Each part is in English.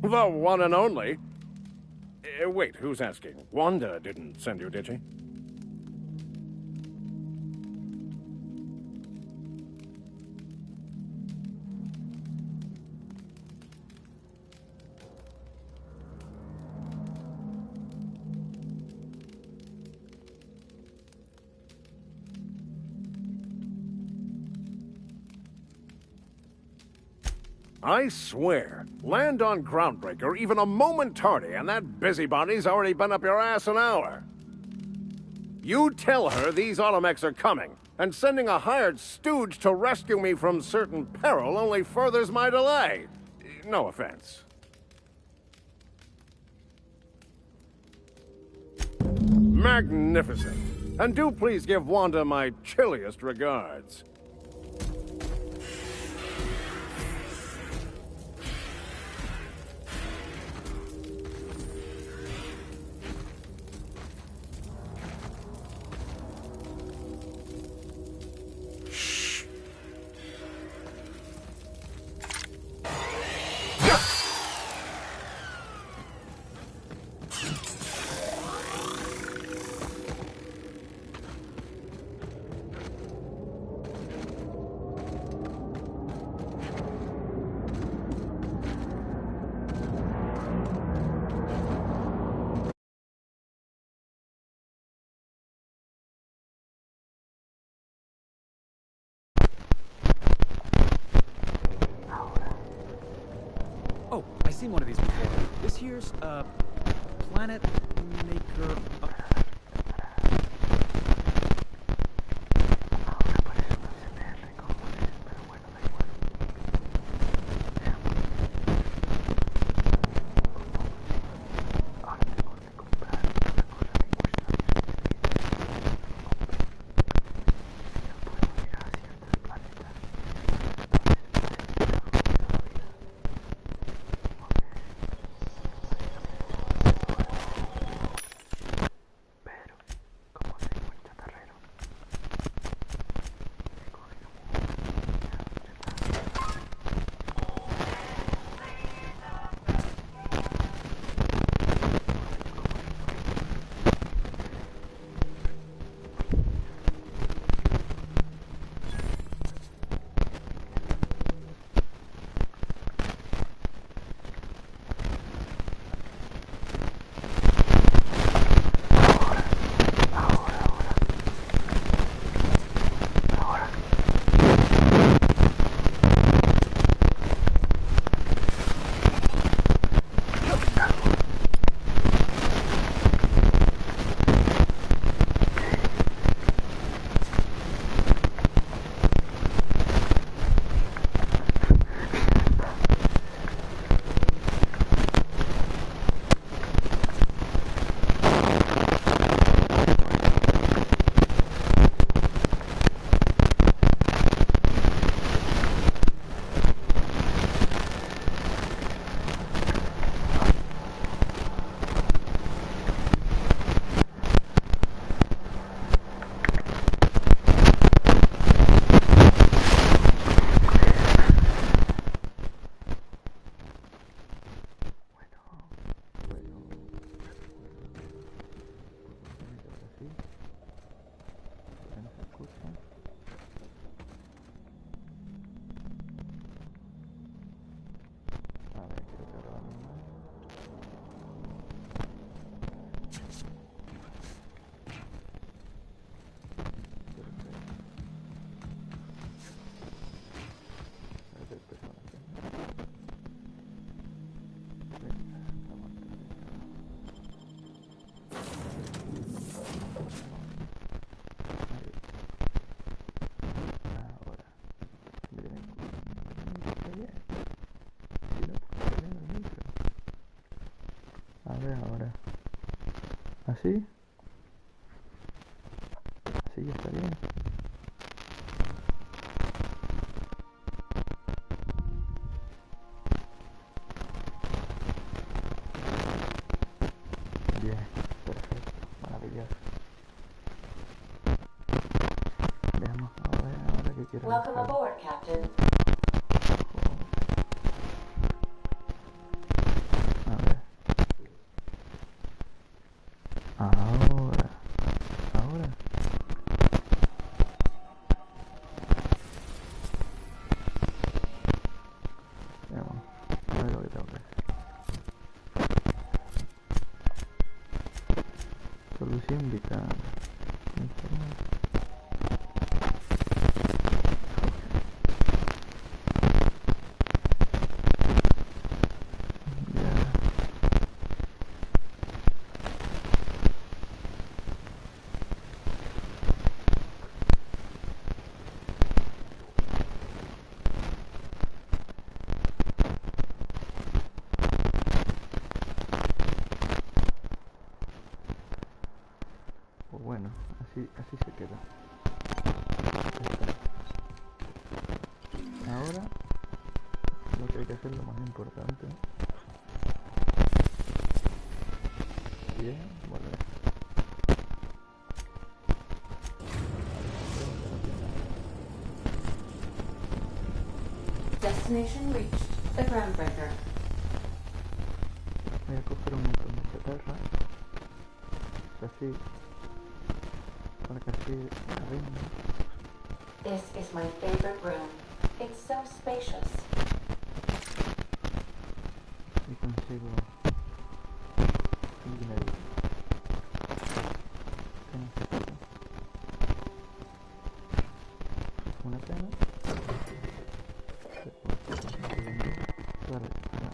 The one and only. Wait, who's asking? Wanda didn't send you, did she? I swear, land on Groundbreaker even a moment tardy, and that busybody's already been up your ass an hour. You tell her these Automechs are coming, and sending a hired stooge to rescue me from certain peril only furthers my delay. No offense. Magnificent. And do please give Wanda my chilliest regards. Oh, I've seen one of these before. This here's, Planet Maker... Ahora. ¿Así? Así ya está bien. Bien, perfecto, maravilloso. Veamos ahora qué quiero Welcome hacer. aboard, Captain. invitar. Ya. Pues bueno, así se queda. Ahora lo que hay que hacer, lo más importante, y es volver. Destination reached. The Groundbreaker. Voy a coger un montón de chatarra, así, para que así me rinda. This is my favorite room. It's so spacious. Y consigo el dinerito que necesito. Es una pena. Después consiguiendo toda la chatarra.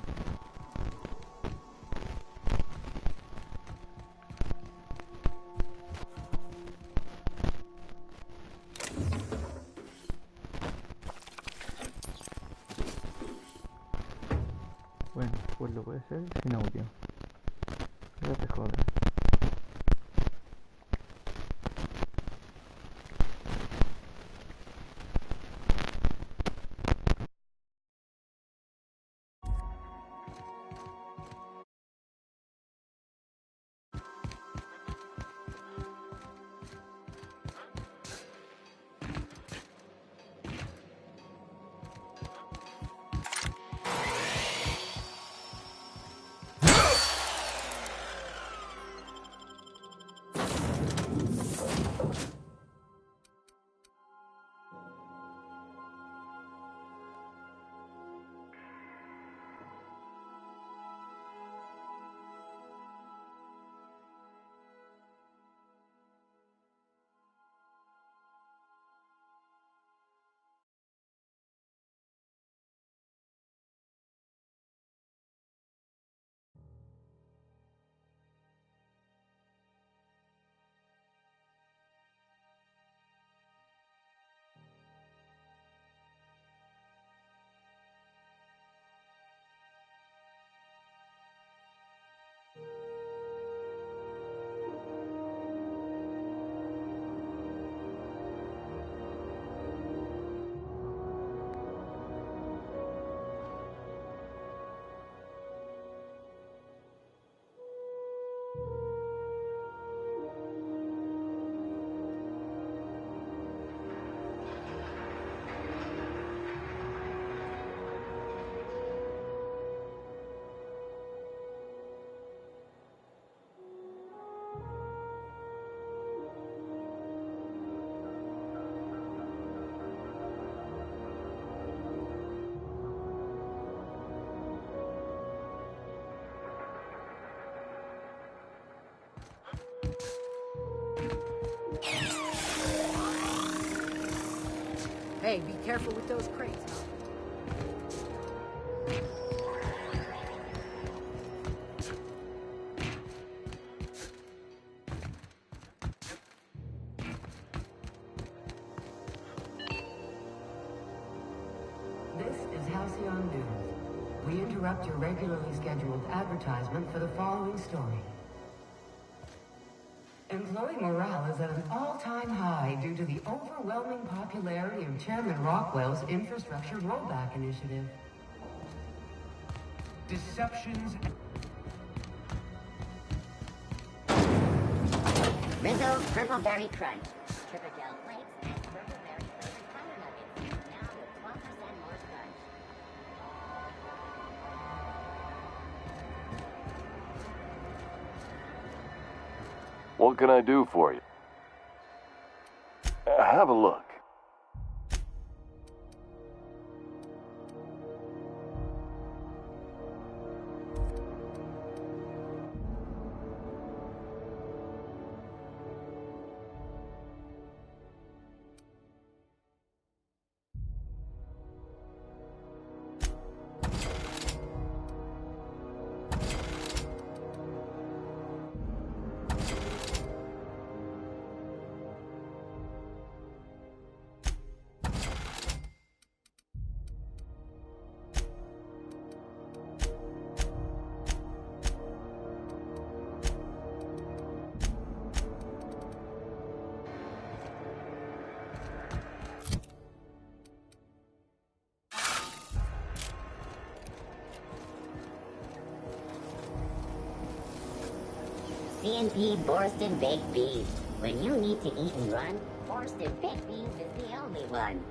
Bueno, pues lo puede ser sin audio. Ya te jodas. Hey, be careful with those crates, huh? This is Halcyon News. We interrupt your regularly scheduled advertisement for the following story. Employee morale is at an all-time high due to the overwhelming popularity of Chairman Rockwell's infrastructure rollback initiative. Deceptions. Rizzo's Triple Berry Crunch. Triple gel flakes and Triple Berry flavored powder nuggets. Now with 12% more crunch. What can I do for you? Have a look. CNP Borston Baked Beans. When you need to eat and run, Borston Baked Beans is the only one.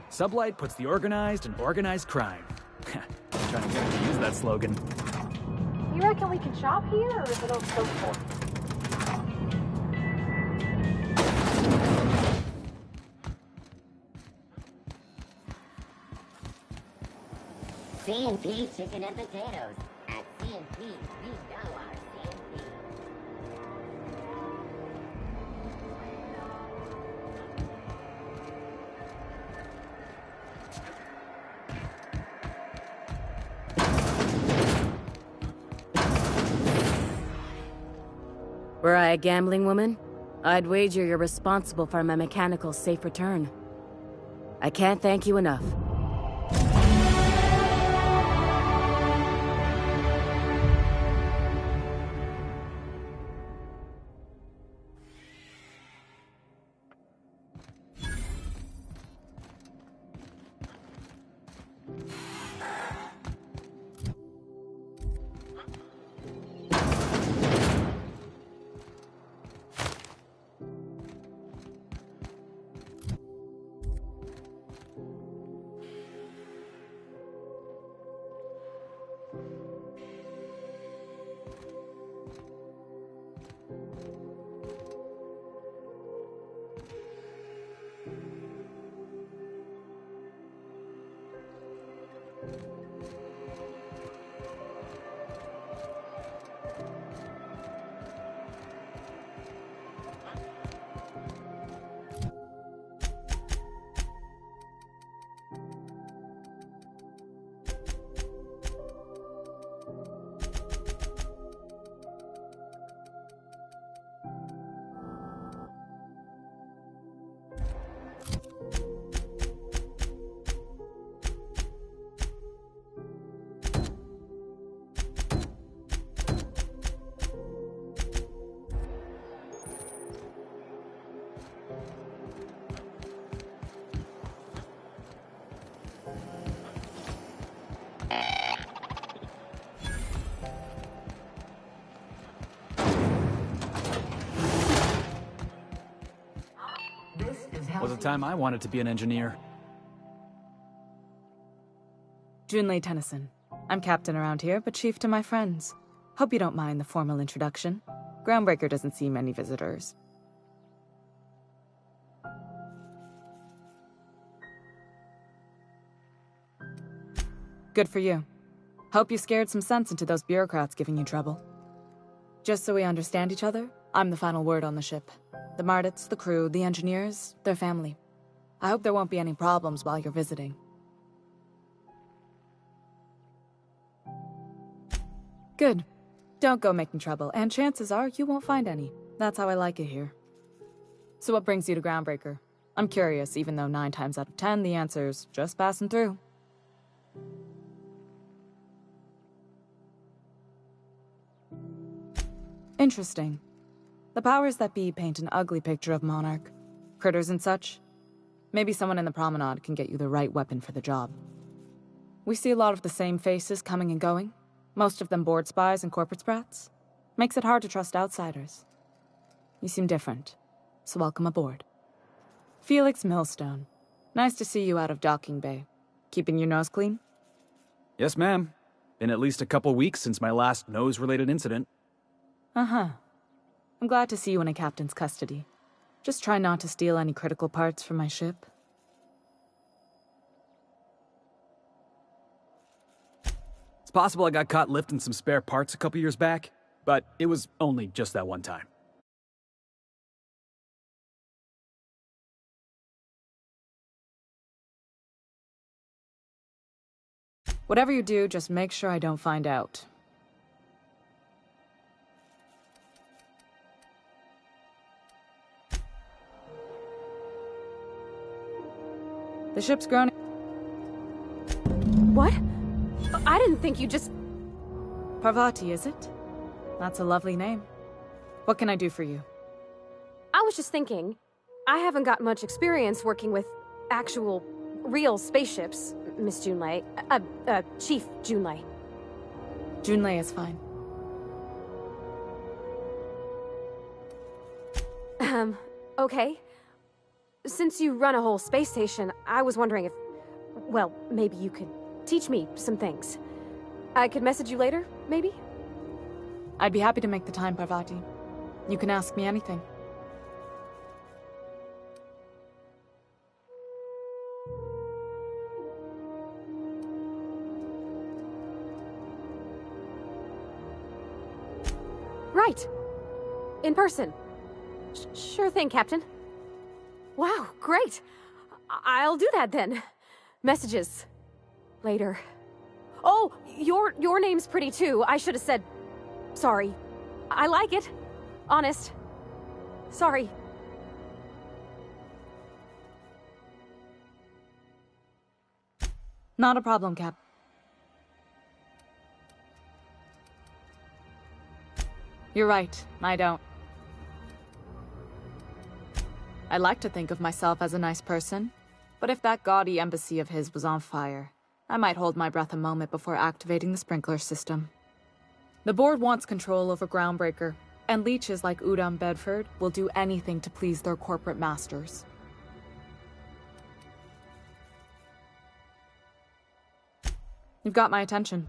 Sublight puts the organized in organized crime. Trying to get him to use that slogan. You reckon we can shop here, or is it all so full? CNP Chicken and Potatoes. At CNP, we know our CNP. Were I a gambling woman, I'd wager you're responsible for my mechanical safe return. I can't thank you enough. Was a time I wanted to be an engineer. Junlei Tennyson. I'm captain around here, but chief to my friends. Hope you don't mind the formal introduction. Groundbreaker doesn't see many visitors. Good for you. Hope you scared some sense into those bureaucrats giving you trouble. Just so we understand each other, I'm the final word on the ship. The Mardits, the crew, the engineers, their family. I hope there won't be any problems while you're visiting. Good. Don't go making trouble, and chances are you won't find any. That's how I like it here. So what brings you to Groundbreaker? I'm curious, even though 9 times out of 10 the answer's just passing through. Interesting. The powers that be paint an ugly picture of Monarch. Critters and such. Maybe someone in the promenade can get you the right weapon for the job. We see a lot of the same faces coming and going. Most of them board spies and corporate sprats. Makes it hard to trust outsiders. You seem different, so welcome aboard. Felix Millstone. Nice to see you out of docking bay. Keeping your nose clean? Yes, ma'am. Been at least a couple weeks since my last nose-related incident. Uh-huh. I'm glad to see you in a captain's custody. Just try not to steal any critical parts from my ship. It's possible I got caught lifting some spare parts a couple years back, but it was only just that one time. Whatever you do, just make sure I don't find out. The ship's grown. What? I didn't think you just... Parvati, is it? That's a lovely name. What can I do for you? I was just thinking, I haven't got much experience working with actual, real spaceships, Miss Junlei. Chief Junlei. Junlei is fine. Okay. Since you run a whole space station, I was wondering if... Well, maybe you could teach me some things. I could message you later, maybe? I'd be happy to make the time, Parvati. You can ask me anything. Right. In person. Sure thing, Captain. Wow, great. I'll do that then. Messages. Later. Oh, your name's pretty too. I should have said... Sorry. I like it. Honest. Sorry. Not a problem, Cap. You're right, I don't. I like to think of myself as a nice person, but if that gaudy embassy of his was on fire, I might hold my breath a moment before activating the sprinkler system. The board wants control over Groundbreaker, and leeches like Udom Bedford will do anything to please their corporate masters. You've got my attention.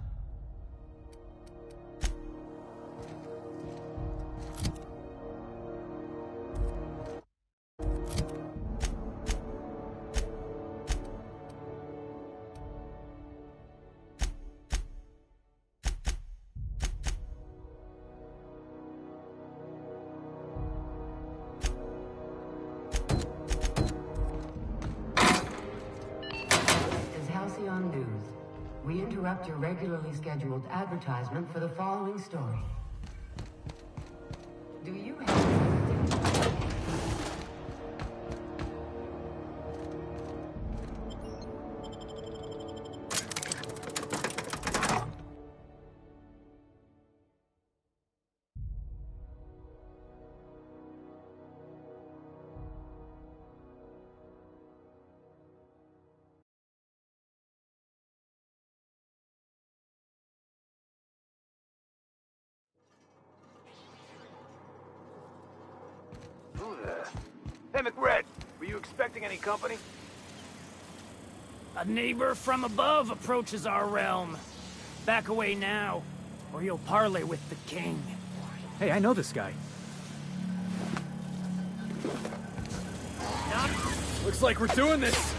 We interrupt your regularly scheduled advertisement for the following story. Do you have... Hey, McRed, were you expecting any company? A neighbor from above approaches our realm. Back away now, or you'll parley with the king. Hey, I know this guy. Looks like we're doing this.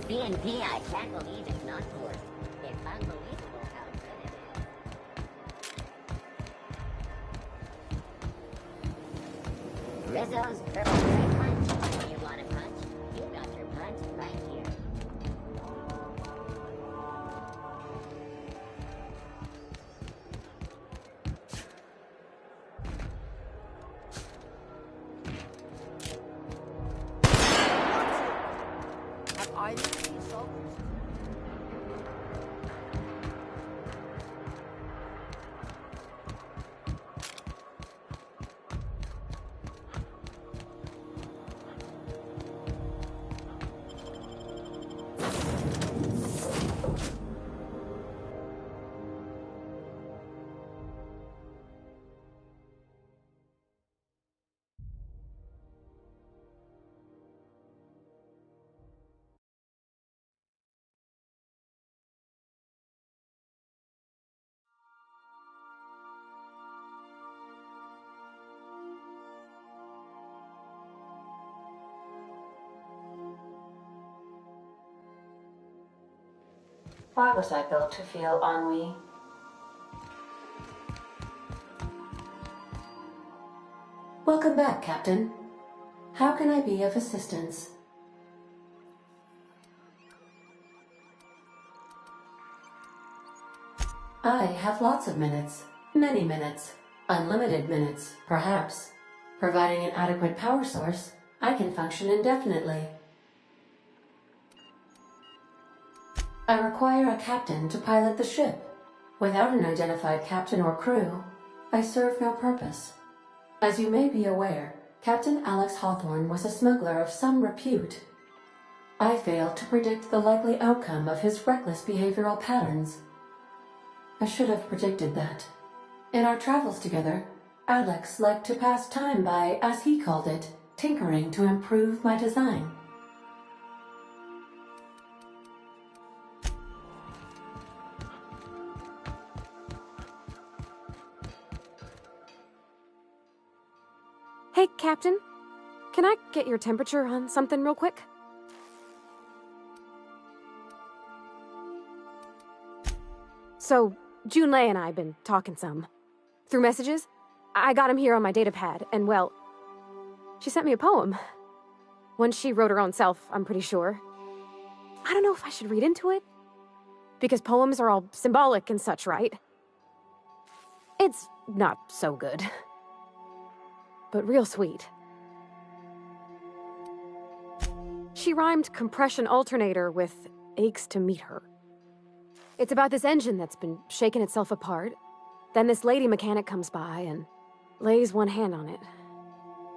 BNP, I can't believe it's not forced. It's unbelievable how good it is. Rizzo's Purple Berry Punch. You want a punch? You got your punch right here. Why was I built to feel ennui? Welcome back, Captain. How can I be of assistance? I have lots of minutes. Many minutes. Unlimited minutes, perhaps. Providing an adequate power source, I can function indefinitely. I require a captain to pilot the ship. Without an identified captain or crew, I serve no purpose. As you may be aware, Captain Alex Hawthorne was a smuggler of some repute. I failed to predict the likely outcome of his reckless behavioral patterns. I should have predicted that. In our travels together, Alex liked to pass time by, as he called it, tinkering to improve my design. Hey, Captain. Can I get your temperature on something real quick? So, Junlei and I have been talking some. Through messages, I got him here on my datapad, and well, she sent me a poem. One she wrote her own self, I'm pretty sure. I don't know if I should read into it, because poems are all symbolic and such, right? It's not so good, but real sweet. She rhymed compression alternator with aches to meet her. It's about this engine that's been shaking itself apart. Then this lady mechanic comes by and lays one hand on it.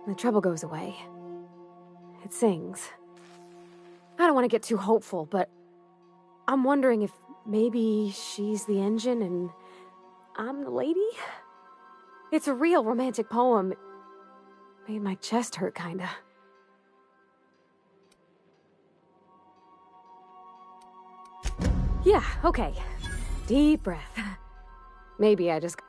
The trouble goes away. It sings. I don't want to get too hopeful, but I'm wondering if maybe she's the engine and I'm the lady? It's a real romantic poem. It made my chest hurt, kinda. Yeah, okay. Deep breath. Maybe I just...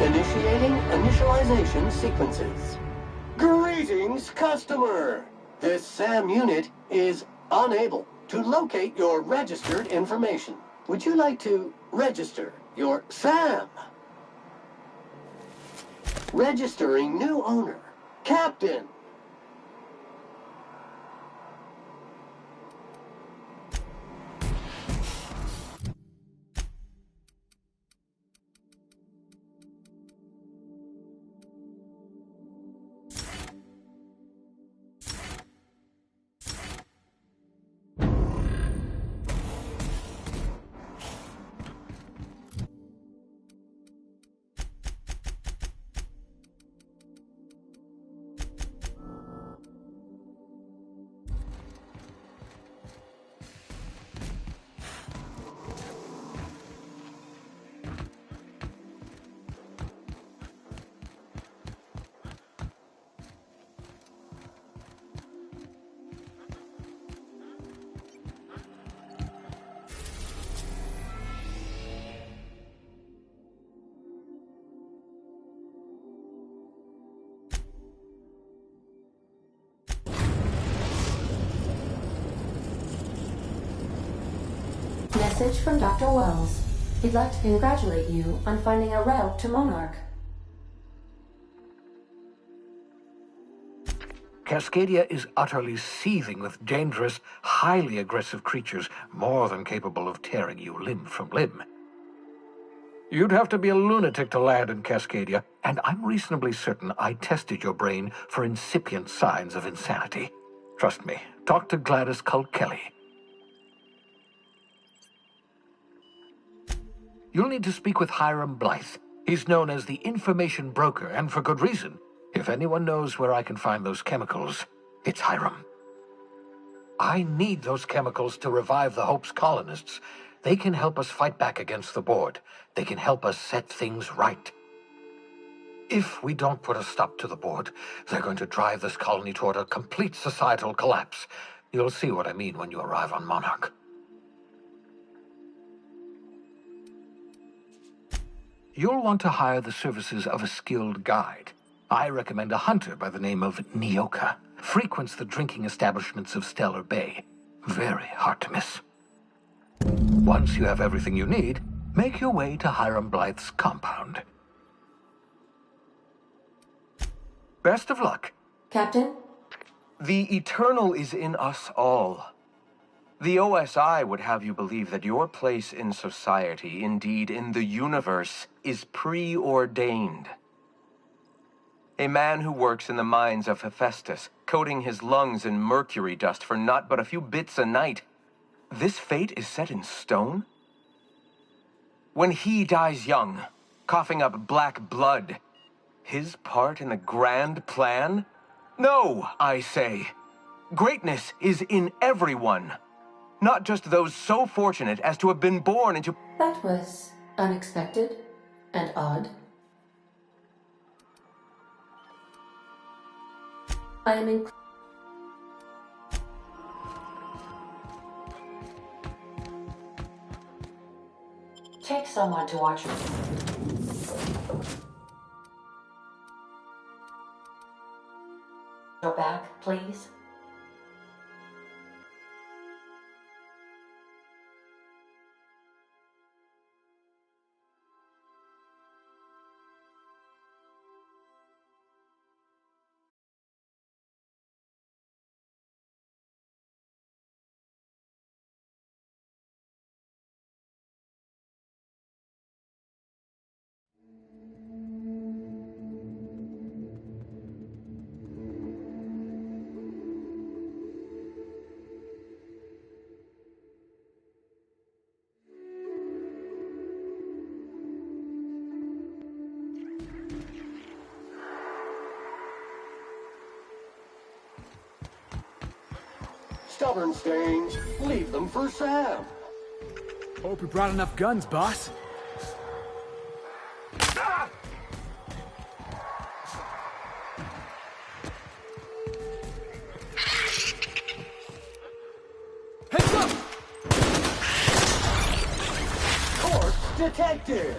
Initiating initialization sequences. Greetings, customer! This SAM unit is unable to locate your registered information. Would you like to register your SAM? Registering new owner, Captain. Message from Dr. Wells. He'd like to congratulate you on finding a route to Monarch. Cascadia is utterly seething with dangerous, highly aggressive creatures, more than capable of tearing you limb from limb. You'd have to be a lunatic to land in Cascadia, and I'm reasonably certain I tested your brain for incipient signs of insanity. Trust me, talk to Gladys Culkelly. You'll need to speak with Hiram Blythe. He's known as the information broker, and for good reason. If anyone knows where I can find those chemicals, it's Hiram. I need those chemicals to revive the Hope's colonists. They can help us fight back against the Board. They can help us set things right. If we don't put a stop to the Board, they're going to drive this colony toward a complete societal collapse. You'll see what I mean when you arrive on Monarch. You'll want to hire the services of a skilled guide. I recommend a hunter by the name of Nyoka. Frequents the drinking establishments of Stellar Bay. Very hard to miss. Once you have everything you need, make your way to Hiram Blythe's compound. Best of luck. Captain? The Eternal is in us all. The OSI would have you believe that your place in society, indeed in the universe, is preordained. A man who works in the mines of Hephaestus, coating his lungs in mercury dust for not but a few bits a night. This fate is set in stone? When he dies young, coughing up black blood, his part in the grand plan? No, I say. Greatness is in everyone. Not just those so fortunate as to have been born into... That was unexpected and odd. I am Take someone to watch me. Go back, please. Stubborn stains. Leave them for Sam. Hope you brought enough guns, boss. Heads up! Corpse detected.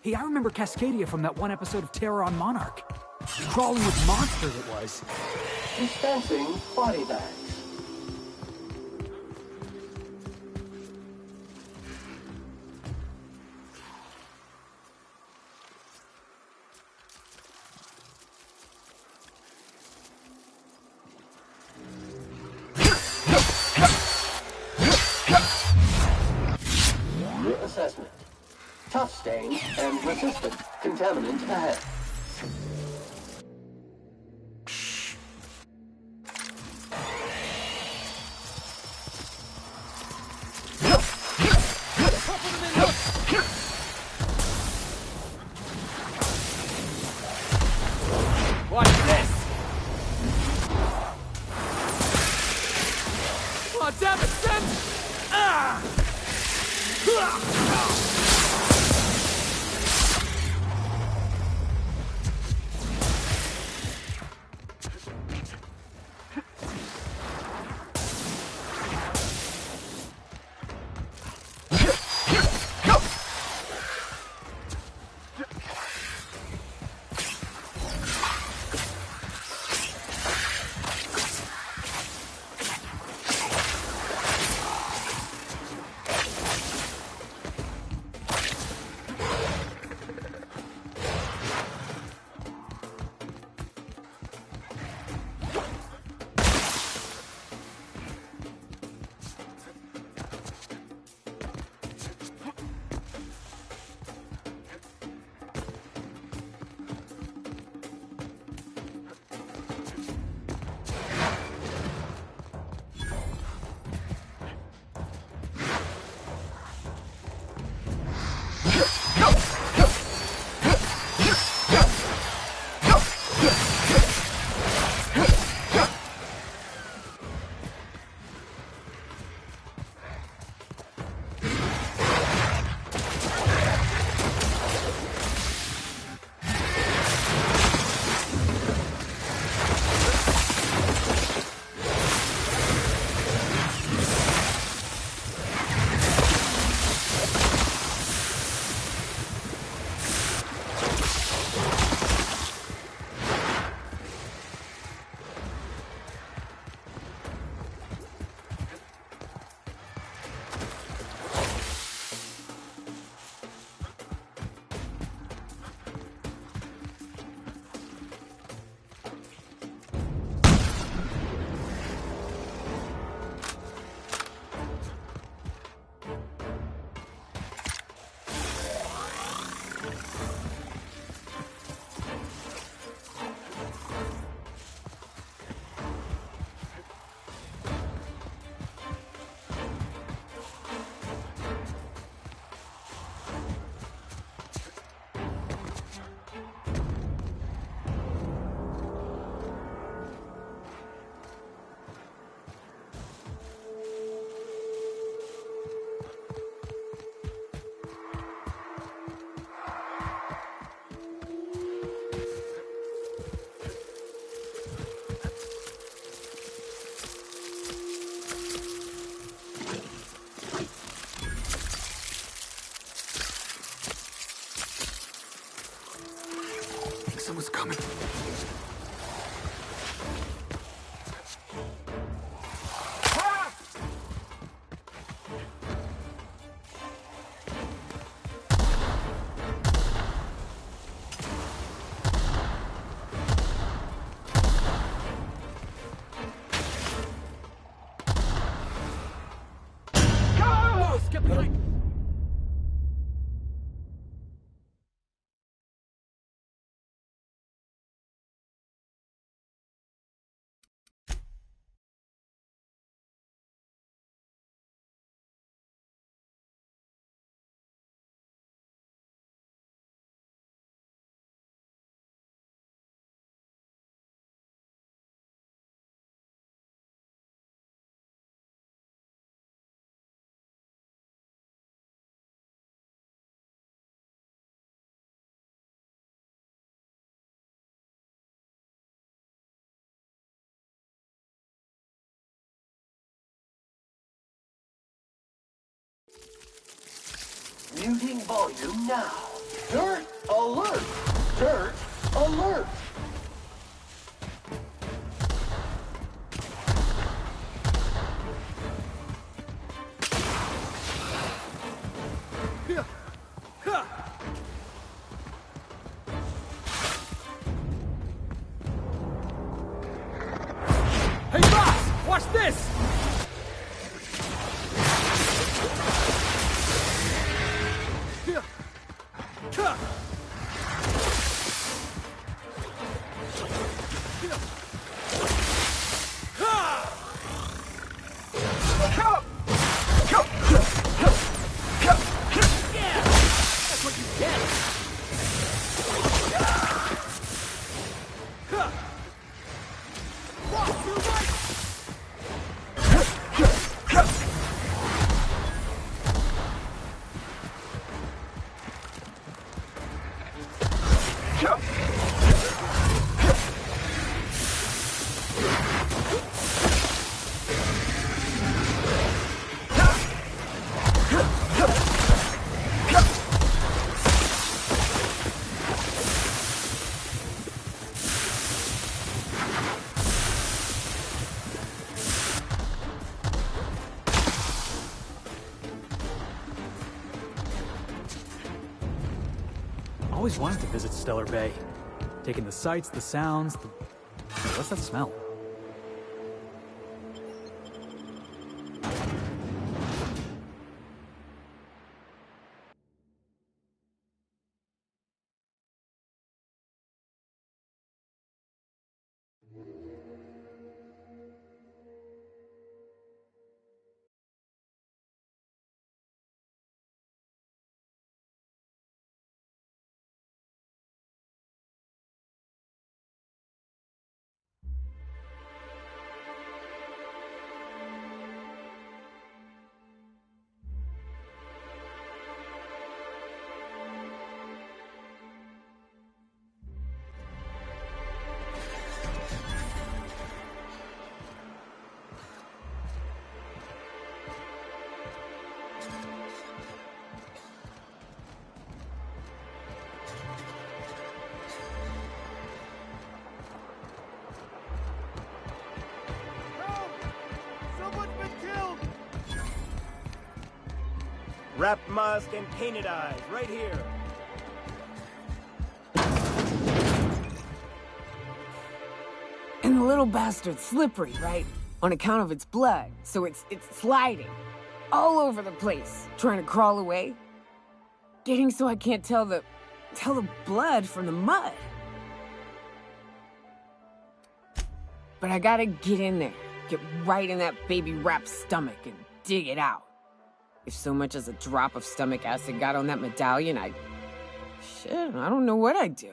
Hey, I remember Cascadia from that one episode of Terror on Monarch. Crawling with monsters it was. Dispensing body bags. Assessment. Tough stain and resistant contaminant ahead. Watch this! Oh, damn it, Sen! Ah! Someone's coming. Go! Get behind! Muting volume now. Dirt alert! Dirt alert! Hey, boss! Watch this! Always wanted to visit Stellar Bay. Taking the sights, the sounds, What's that smell? Wrapped musk and painted eyes, right here. And the little bastard's slippery, right? On account of its blood, so it's sliding all over the place, trying to crawl away. Getting so I can't tell the blood from the mud. But I gotta get in there, get right in that baby rap's stomach and dig it out. If so much as a drop of stomach acid got on that medallion, I don't know what I'd do.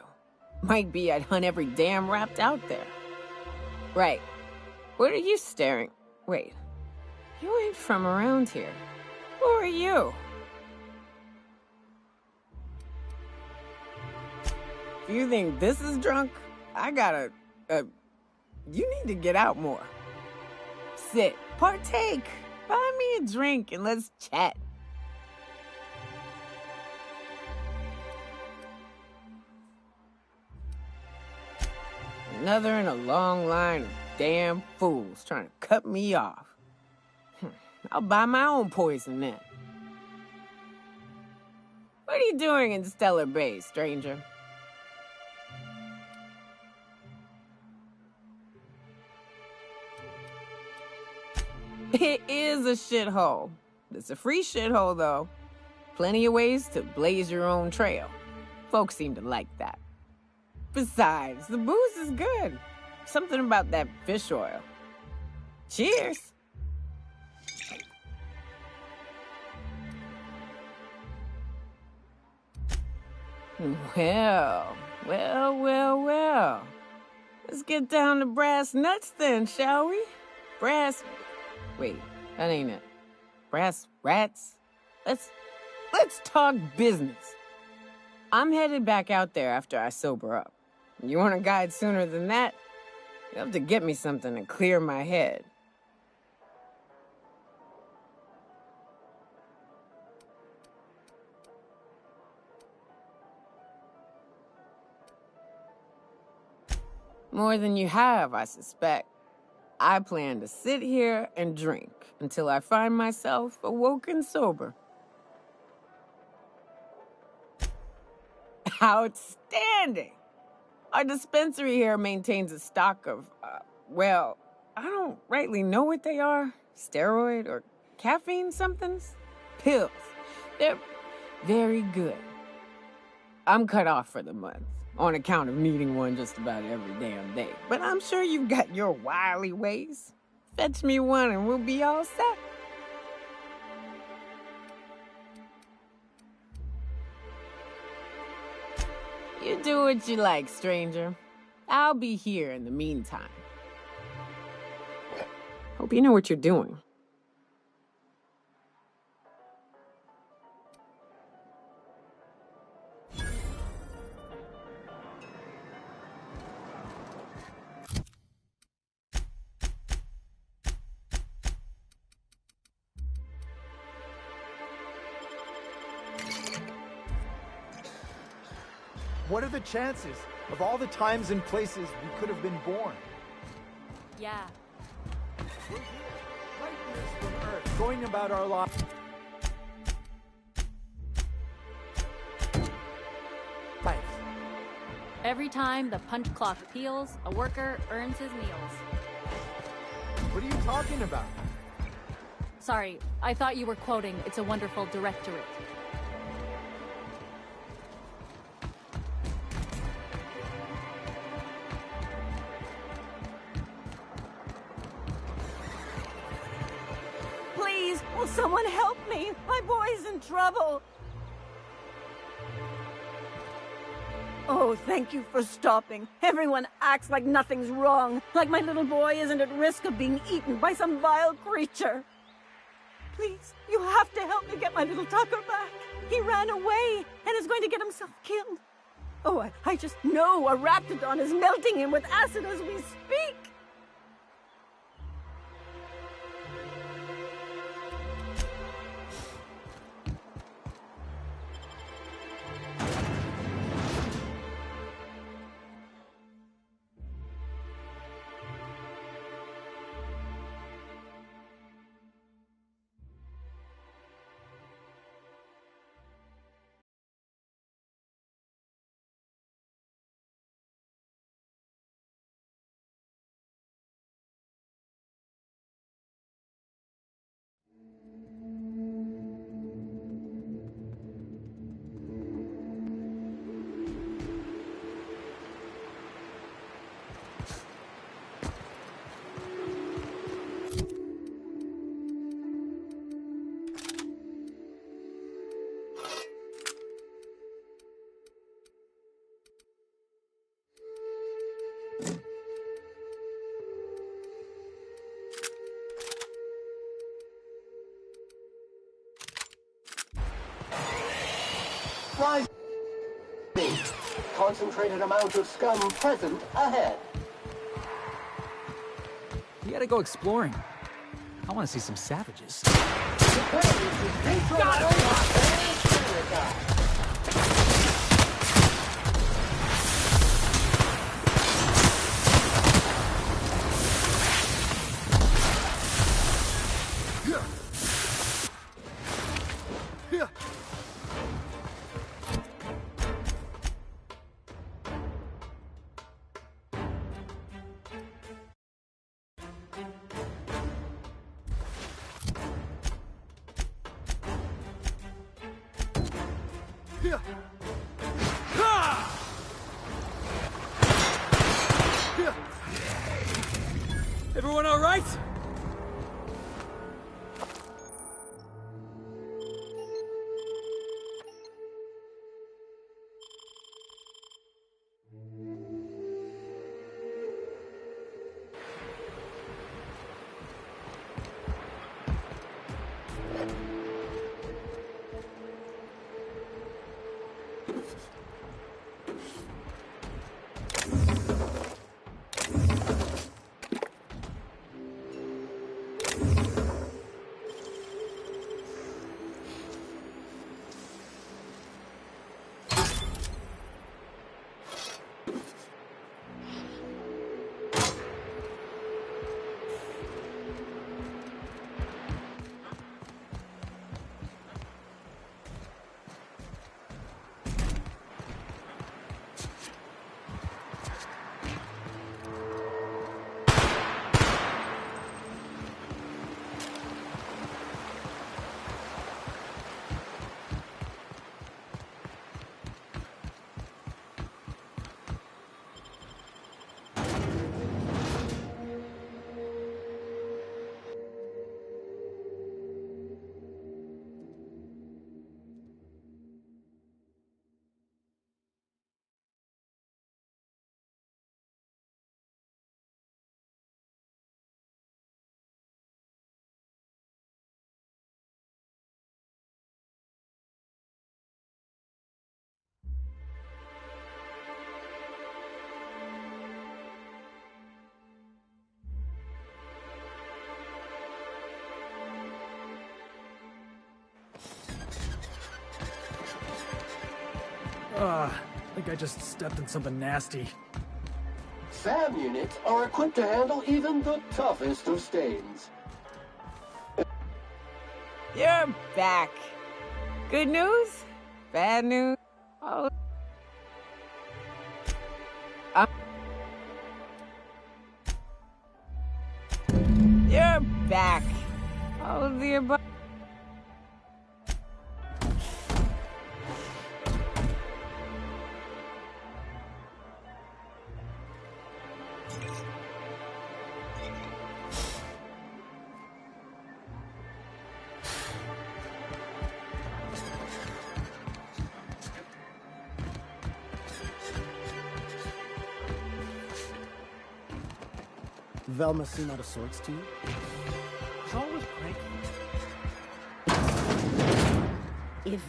Might be I'd hunt every damn Rapt out there. Right. What are you staring? Wait. You ain't from around here. Who are you? If you think this is drunk, I gotta, you need to get out more. Sit, partake, buy me a drink and let's chat. Another in a long line of damn fools trying to cut me off. I'll buy my own poison then. What are you doing in Stellar Bay, stranger? It is a shithole. It's a free shithole, though. Plenty of ways to blaze your own trail. Folks seem to like that. Besides, the booze is good. Something about that fish oil. Cheers. Well. Let's get down to brass nuts then, shall we? Wait, that ain't it. Brass rats? Let's talk business. I'm headed back out there after I sober up. You want a guide sooner than that? You have to get me something to clear my head. More than you have, I suspect. I plan to sit here and drink until I find myself awoken sober. Outstanding! Our dispensary here maintains a stock of, well, I don't rightly know what they are. Steroid or caffeine somethings? Pills. They're very good. I'm cut off for the month, on account of needing one just about every damn day. But I'm sure you've got your wily ways. Fetch me one and we'll be all set. You do what you like, stranger. I'll be here in the meantime. Hope you know what you're doing. What are the chances of all the times and places we could have been born? Yeah. We're here, light years from Earth, going about our lives. Life. Every time the punch clock peals, a worker earns his meals. What are you talking about? Sorry, I thought you were quoting It's a Wonderful Directorate. Please, will someone help me? My boy's in trouble. Oh, thank you for stopping. Everyone acts like nothing's wrong, like my little boy isn't at risk of being eaten by some vile creature. Please, you have to help me get my little Tucker back. He ran away and is going to get himself killed. Oh, I just know a raptidon is melting him with acid as we speak. Rise. Concentrated amount of scum present ahead. You gotta go exploring. I want to see some savages. Everyone all right? I think I just stepped in something nasty. SAM units are equipped to handle even the toughest of stains. You're back. Good news? Bad news? Oh. You're back. Oh, dear. Velma seem out of sorts to you? She's always cranky.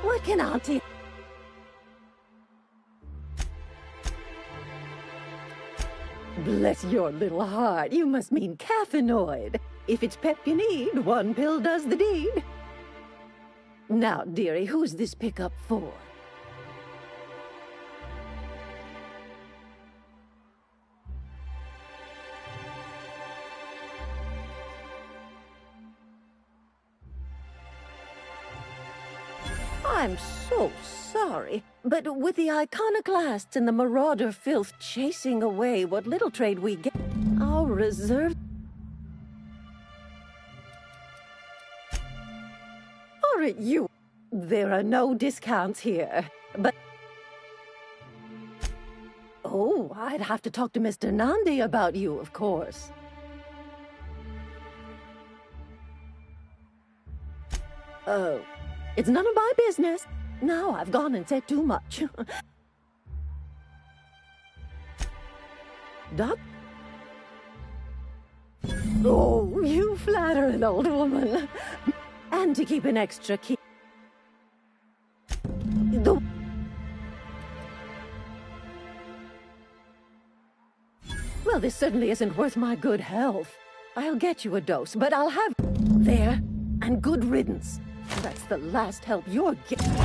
What can Auntie... Bless your little heart, you must mean caffeinoid. If it's pep you need, one pill does the deed. Now, dearie, who's this pickup for? I'm so sorry, but with the iconoclasts and the marauder filth chasing away what little trade we get, our reserve... Aren't you? There are no discounts here, but... Oh, I'd have to talk to Mr. Nandi about you, of course. Oh. It's none of my business. Now I've gone and said too much. Doc? Oh, you flatter an old woman. And to keep an extra key. Well, this certainly isn't worth my good health. I'll get you a dose, but I'll have... There, and good riddance. That's the last help you're getting. What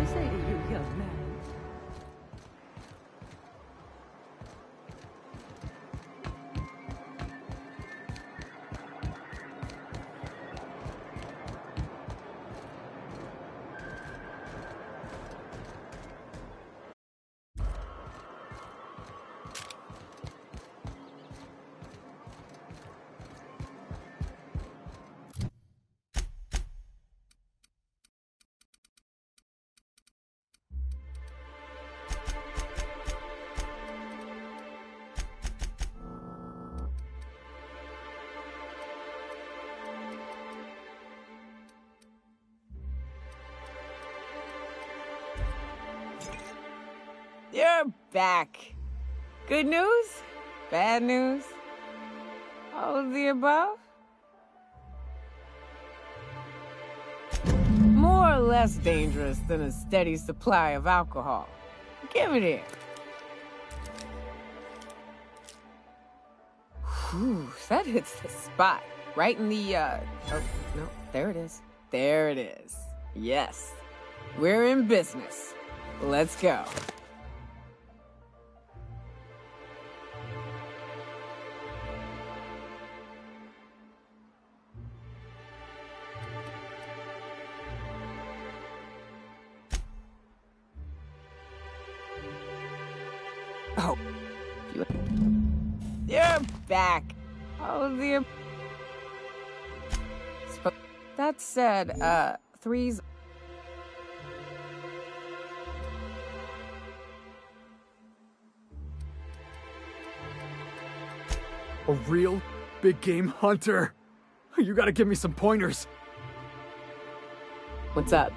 to say to you, young man? You're back. Good news? Bad news? All of the above? More or less dangerous than a steady supply of alcohol. Give it here. Whew, that hits the spot. Right in the, oh, no, there it is. There it is. Yes. We're in business. Let's go. Oh. You're back. Oh, the... That said, threes... A real big game hunter. You gotta give me some pointers. What's up?